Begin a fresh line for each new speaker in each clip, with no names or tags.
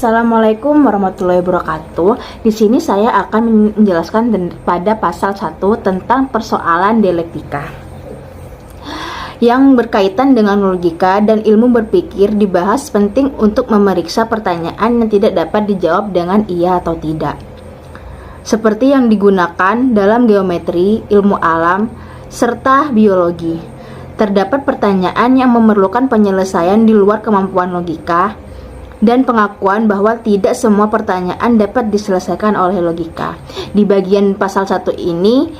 Assalamualaikum warahmatullahi wabarakatuh. Di sini saya akan menjelaskan pada pasal 1 tentang persoalan dialektika. Yang berkaitan dengan logika dan ilmu berpikir dibahas penting untuk memeriksa pertanyaan yang tidak dapat dijawab dengan iya atau tidak. Seperti yang digunakan dalam geometri, ilmu alam, serta biologi. Terdapat pertanyaan yang memerlukan penyelesaian di luar kemampuan logika dan pengakuan bahwa tidak semua pertanyaan dapat diselesaikan oleh logika. Di bagian pasal 1 ini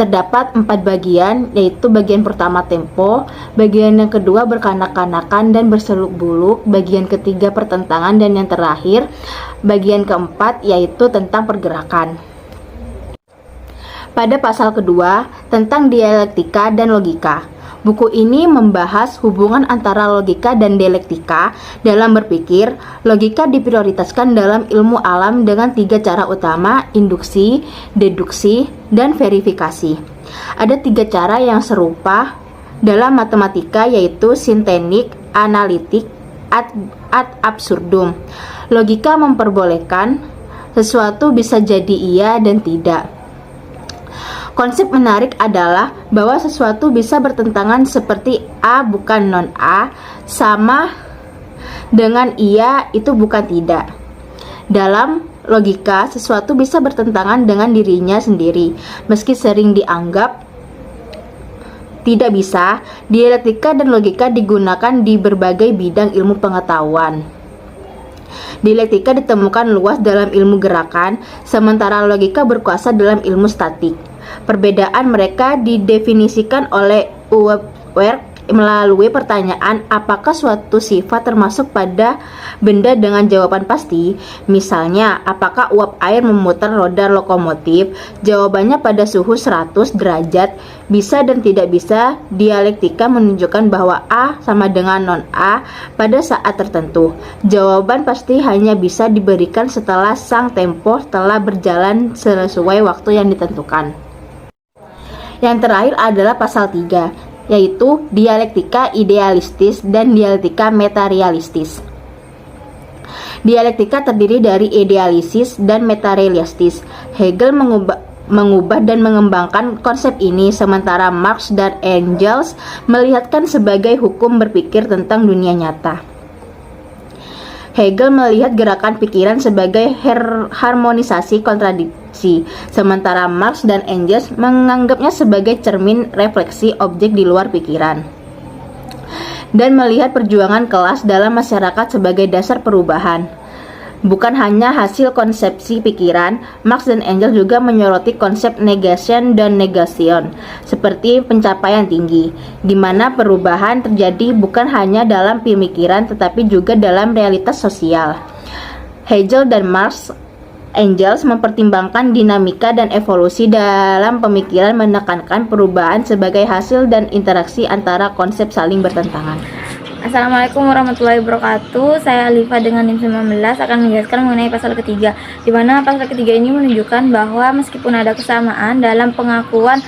terdapat 4 bagian, yaitu bagian pertama tempo, bagian yang kedua berkanak-kanakan dan berseluk-buluk, bagian ketiga pertentangan, dan yang terakhir bagian keempat yaitu tentang pergerakan. Pada pasal kedua tentang dialektika dan logika. Buku ini membahas hubungan antara logika dan dialektika dalam berpikir. Logika diprioritaskan dalam ilmu alam dengan 3 cara utama: induksi, deduksi, dan verifikasi. Ada 3 cara yang serupa dalam matematika, yaitu sintetik, analitik, ad absurdum. Logika memperbolehkan sesuatu bisa jadi iya dan tidak. Konsep menarik adalah bahwa sesuatu bisa bertentangan seperti A bukan non-A, sama dengan iya itu bukan tidak. Dalam logika, sesuatu bisa bertentangan dengan dirinya sendiri, meski sering dianggap tidak bisa. Dialektika dan logika digunakan di berbagai bidang ilmu pengetahuan. Dialektika ditemukan luas dalam ilmu gerakan, sementara logika berkuasa dalam ilmu statik. Perbedaan mereka didefinisikan oleh Weber melalui pertanyaan apakah suatu sifat termasuk pada benda dengan jawaban pasti. Misalnya, apakah uap air memutar roda lokomotif? Jawabannya pada suhu 100 derajat. Bisa dan tidak bisa. Dialektika menunjukkan bahwa A sama dengan non-A pada saat tertentu. Jawaban pasti hanya bisa diberikan setelah sang tempo telah berjalan sesuai waktu yang ditentukan. Yang terakhir adalah pasal 3, yaitu dialektika idealistis dan dialektika metarealistis. Dialektika terdiri dari idealisis dan metarealistis. Hegel mengubah dan mengembangkan konsep ini, sementara Marx dan Engels melihatkan sebagai hukum berpikir tentang dunia nyata. Hegel melihat gerakan pikiran sebagai harmonisasi kontradiksi, sementara Marx dan Engels menganggapnya sebagai cermin refleksi objek di luar pikiran, dan melihat perjuangan kelas dalam masyarakat sebagai dasar perubahan, bukan hanya hasil konsepsi pikiran. Marx dan Engels juga menyoroti konsep negation dan negation seperti pencapaian tinggi, di mana perubahan terjadi bukan hanya dalam pemikiran tetapi juga dalam realitas sosial. Hegel dan Marx Engels mempertimbangkan dinamika dan evolusi dalam pemikiran, menekankan perubahan sebagai hasil dan interaksi antara konsep saling bertentangan.
Assalamualaikum warahmatullahi wabarakatuh. Saya Alifa dengan NIM 19 akan menjelaskan mengenai pasal ketiga, di mana pasal ketiga ini menunjukkan bahwa meskipun ada kesamaan dalam pengakuan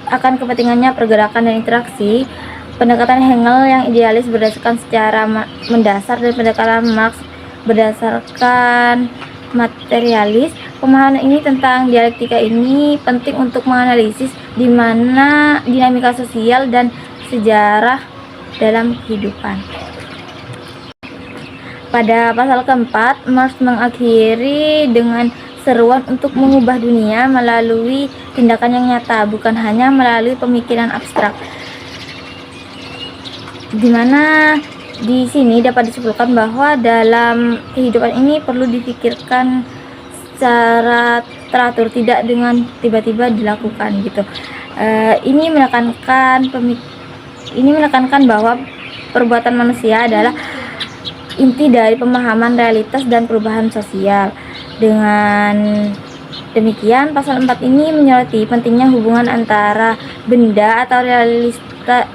akan kepentingannya pergerakan dan interaksi, pendekatan Hegel yang idealis berdasarkan secara mendasar dan pendekatan Marx berdasarkan materialis. Pemahaman ini tentang dialektika ini penting untuk menganalisis di mana dinamika sosial dan sejarah dalam kehidupan. Pada pasal keempat, Marx mengakhiri dengan seruan untuk mengubah dunia melalui tindakan yang nyata, bukan hanya melalui pemikiran abstrak. Di mana di sini dapat disimpulkan bahwa dalam kehidupan ini perlu dipikirkan secara teratur, tidak dengan tiba-tiba dilakukan gitu. Ini menekankan bahwa perbuatan manusia adalah inti dari pemahaman realitas dan perubahan sosial. Dengan demikian, pasal 4 ini menyoroti pentingnya hubungan antara benda atau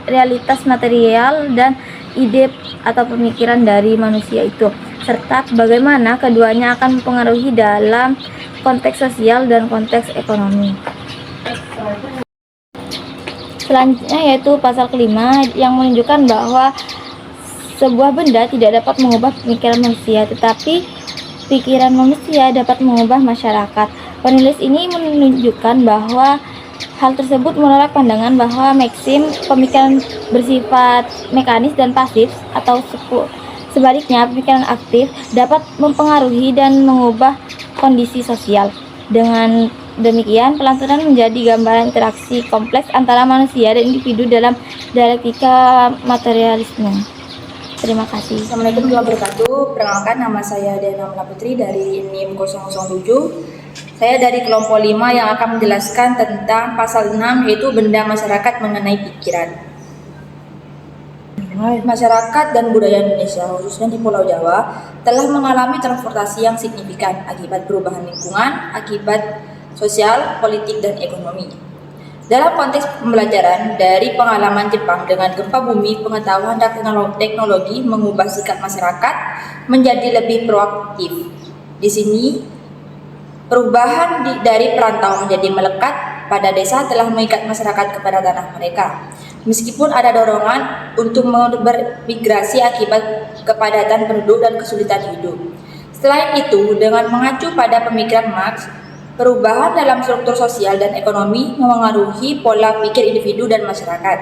realitas material dan ide atau pemikiran dari manusia itu, serta bagaimana keduanya akan mempengaruhi dalam konteks sosial dan konteks ekonomi. Selanjutnya yaitu pasal kelima yang menunjukkan bahwa Sebuah benda tidak dapat mengubah pemikiran manusia, tetapi pikiran manusia dapat mengubah masyarakat. Penulis ini menunjukkan bahwa hal tersebut menolak pandangan bahwa maksim pemikiran bersifat mekanis dan pasif, atau sebaliknya pemikiran aktif dapat mempengaruhi dan mengubah kondisi sosial. Dengan demikian, pelantunan menjadi gambaran interaksi kompleks antara manusia dan individu dalam dialektika materialisme. Terima kasih.
Assalamualaikum warahmatullahi wabarakatuh. Perkenalkan, nama saya Dena Mala Putri dari NIM 007. Saya dari kelompok 5 yang akan menjelaskan tentang pasal 6, yaitu benda masyarakat mengenai pikiran. Masyarakat dan budaya Indonesia, khususnya di Pulau Jawa, telah mengalami transformasi yang signifikan akibat perubahan lingkungan, akibat sosial, politik, dan ekonomi. Dalam konteks pembelajaran dari pengalaman Jepang dengan gempa bumi, pengetahuan dan teknologi mengubah sikap masyarakat menjadi lebih proaktif. Di sini, perubahan dari perantau menjadi melekat pada desa telah mengikat masyarakat kepada tanah mereka. Meskipun ada dorongan untuk bermigrasi akibat kepadatan penduduk dan kesulitan hidup. Selain itu, dengan mengacu pada pemikiran Marx, perubahan dalam struktur sosial dan ekonomi memengaruhi pola pikir individu dan masyarakat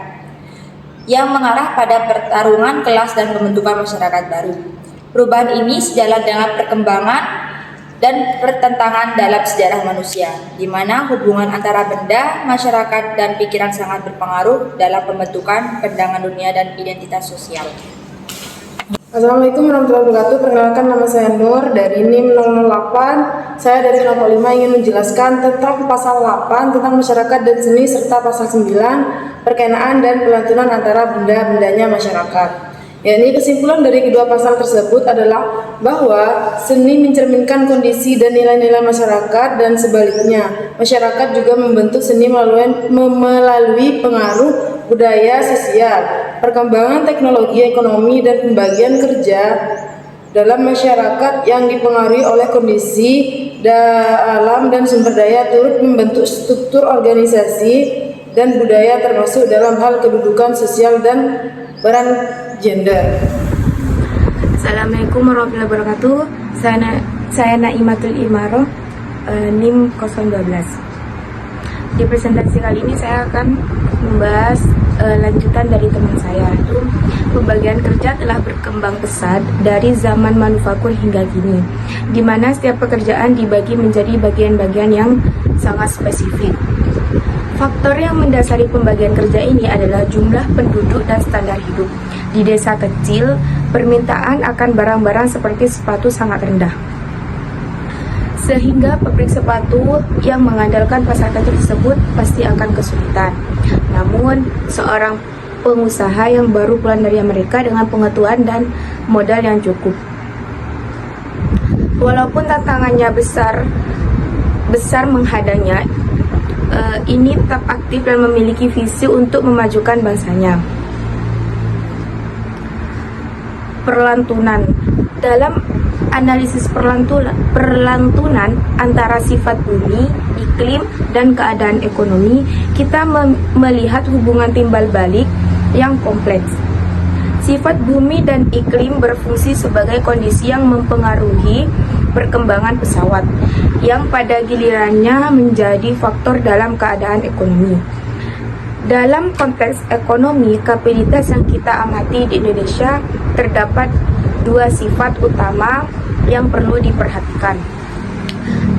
yang mengarah pada pertarungan kelas dan pembentukan masyarakat baru. Perubahan ini sejalan dengan perkembangan dan pertentangan dalam sejarah manusia, di mana hubungan antara benda, masyarakat, dan pikiran sangat berpengaruh dalam pembentukan pandangan dunia dan identitas sosial.
Assalamualaikum warahmatullahi wabarakatuh. Perkenalkan, nama saya Nur dari NIM 008. Saya dari kelompok 5 ingin menjelaskan tentang pasal 8 tentang masyarakat dan seni, serta pasal 9 perkenaan dan pelantunan antara benda-bendanya masyarakat. Yakni kesimpulan dari kedua pasal tersebut adalah bahwa seni mencerminkan kondisi dan nilai-nilai masyarakat, dan sebaliknya masyarakat juga membentuk seni melalui pengaruh budaya sosial, perkembangan teknologi, ekonomi, dan pembagian kerja dalam masyarakat yang dipengaruhi oleh kondisi alam dan sumber daya, turut membentuk struktur organisasi dan budaya, termasuk dalam hal kedudukan sosial dan peran gender.
Assalamualaikum warahmatullahi wabarakatuh. Saya Naimatul Imaroh, NIM 012. Di presentasi kali ini saya akan membahas lanjutan dari teman saya, itu pembagian kerja telah berkembang pesat dari zaman manufaktur hingga kini, di mana setiap pekerjaan dibagi menjadi bagian-bagian yang sangat spesifik. Faktor yang mendasari pembagian kerja ini adalah jumlah penduduk dan standar hidup. Di desa kecil, permintaan akan barang-barang seperti sepatu sangat rendah, sehingga pabrik sepatu yang mengandalkan pasar kecil tersebut pasti akan kesulitan. Namun, seorang pengusaha yang baru pulang dari Amerika dengan pengetahuan dan modal yang cukup, walaupun tantangannya besar menghadangnya, ini tetap aktif dan memiliki visi untuk memajukan bangsanya. Perlantunan. Dalam analisis perlantunan antara sifat bumi, iklim, dan keadaan ekonomi, kita melihat hubungan timbal balik yang kompleks. Sifat bumi dan iklim berfungsi sebagai kondisi yang mempengaruhi perkembangan pesawat, yang pada gilirannya menjadi faktor dalam keadaan ekonomi. Dalam konteks ekonomi kapitalitas yang kita amati di Indonesia, terdapat dua sifat utama yang perlu diperhatikan.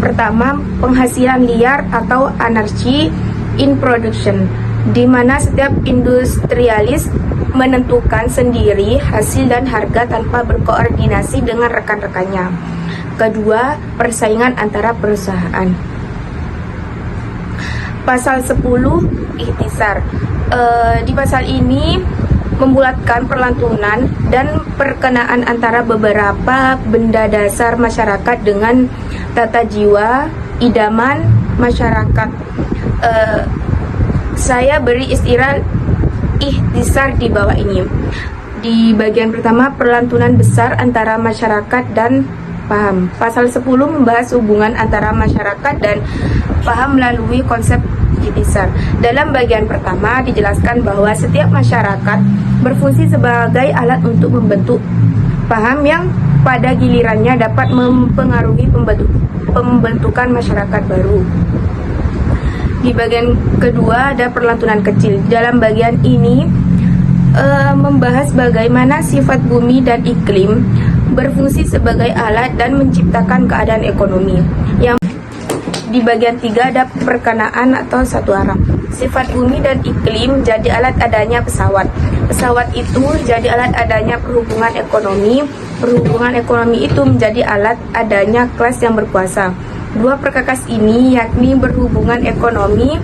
Pertama, penghasilan liar atau anarchy in production, di mana setiap industrialis menentukan sendiri hasil dan harga tanpa berkoordinasi dengan rekan-rekannya. Kedua, persaingan antara perusahaan. Pasal 10 ikhtisar. Di pasal ini membulatkan perlantunan dan perkenaan antara beberapa benda dasar masyarakat dengan tata jiwa, idaman masyarakat. Saya beri istilah ikhtisar di bawah ini. Di bagian pertama, perlantunan besar antara masyarakat dan paham. Pasal 10 membahas hubungan antara masyarakat dan paham melalui konsep besar. Dalam bagian pertama dijelaskan bahwa setiap masyarakat berfungsi sebagai alat untuk membentuk paham yang pada gilirannya dapat mempengaruhi pembentukan masyarakat baru. Di bagian kedua ada perlantunan kecil. Dalam bagian ini membahas bagaimana sifat bumi dan iklim berfungsi sebagai alat dan menciptakan keadaan ekonomi. Yang di bagian 3 ada perkenaan atau satu arah. Sifat bumi dan iklim jadi alat adanya pesawat. Pesawat itu jadi alat adanya perhubungan ekonomi. Perhubungan ekonomi itu menjadi alat adanya kelas yang berkuasa. Dua perkakas ini yakni berhubungan ekonomi